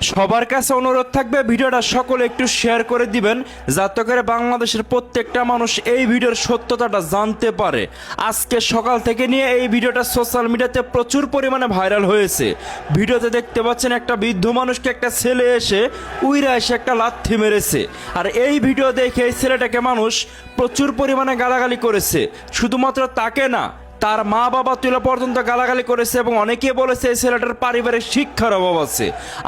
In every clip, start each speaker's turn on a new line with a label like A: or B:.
A: সবার কাছে অনুরোধ থাকবে ভিডিওটা সকলে একটু শেয়ার করে দিবেন, যাতে করে বাংলাদেশের প্রত্যেকটা মানুষ এই ভিডিওর সত্যতাটা জানতে পারে। আজকে সকাল থেকে নিয়ে এই ভিডিওটা সোশ্যাল মিডিয়াতে প্রচুর পরিমাণে ভাইরাল হয়েছে। ভিডিওতে দেখতে পাচ্ছেন একটা বৃদ্ধ মানুষকে একটা ছেলে এসে উইরা এসে একটা লাথি মেরেছে। আর এই ভিডিও দেখে এই ছেলেটাকে মানুষ প্রচুর পরিমাণে গালাগালি করেছে। শুধুমাত্র তাকে না, তার মা বাবা তুলে পর্যন্ত গালাগালি করেছে এবং অনেকে বলেছে এই ছেলেটার পারিবারিক শিক্ষার অভাব আছে।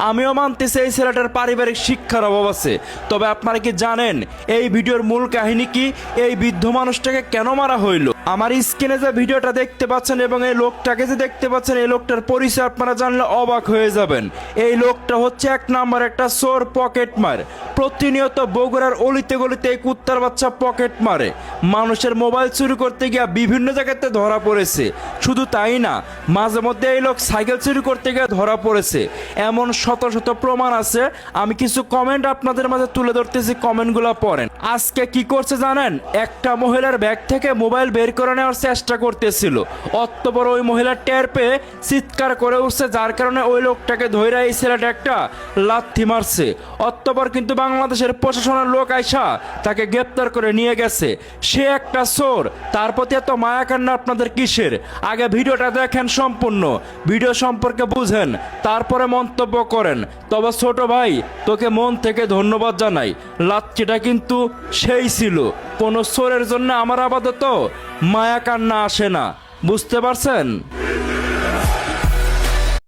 A: আমিও মানতেছি এই ছেলেটার পারিবারিক শিক্ষার অভাব আছে। তবে আপনারা কি জানেন এই ভিডিওর মূল কাহিনী কি? এই বৃদ্ধ মানুষটাকে কেন মারা হইল? আমার স্ক্রিনে যে ভিডিওটা দেখতে পাচ্ছেন এবং এই লোকটাকে যে দেখতে পাচ্ছেন, এই লোকটার পরিচয় আপনারা জানলে অবাক হয়ে যাবেন। এই লোকটা হচ্ছে এক নাম্বার একটা চোর, পকেট মার। প্রতিনিয়ত বগুড়ার অলিতে গলিতে এই কুত্তার বাচ্চা পকেট মারে। মানুষের মোবাইল চুরি করতে গিয়ে বিভিন্ন জায়গাতে ধরা পড়েছে। শুধু তাই না, মাঝে মধ্যে এই লোক সাইকেল চুরি করতে গিয়ে ধরা পড়েছে। এমন শত শত প্রমাণ আছে। আমি কিছু কমেন্ট আপনাদের মাঝে তুলে ধরতেছি, কমেন্টগুলো পড়েন। আজকে কি করছে জানেন? একটা মহিলার ব্যাগ থেকে মোবাইল বের করে নেওয়ার চেষ্টা করতেছিল। অতঃপর ওই মহিলার টের পেয়ে চিৎকার করে উঠছে, যার কারণে ওই লোকটাকে ধইরা এই ছেলেটা একটা লাথি মারছে। অতঃপর কিন্তু বাংলাদেশের প্রশাসনের লোক আইসা তাকে গ্রেপ্তার করে নিয়ে গেছে। সে একটা চোর, তার প্রতি এত মায়া কান্না আপনাদের কিসের? আগে ভিডিওটা দেখেন সম্পূর্ণ, ভিডিও সম্পর্কে বুঝেন, তারপরে মন্তব্য করেন। তবে ছোট ভাই, তোকে মন থেকে ধন্যবাদ জানাই। লাচ্ছিটা কিন্তু সেই ছিল। কোনো চোরের জন্য আমার আপাতত মায়া কান্না আসে না, বুঝতে পারছেন?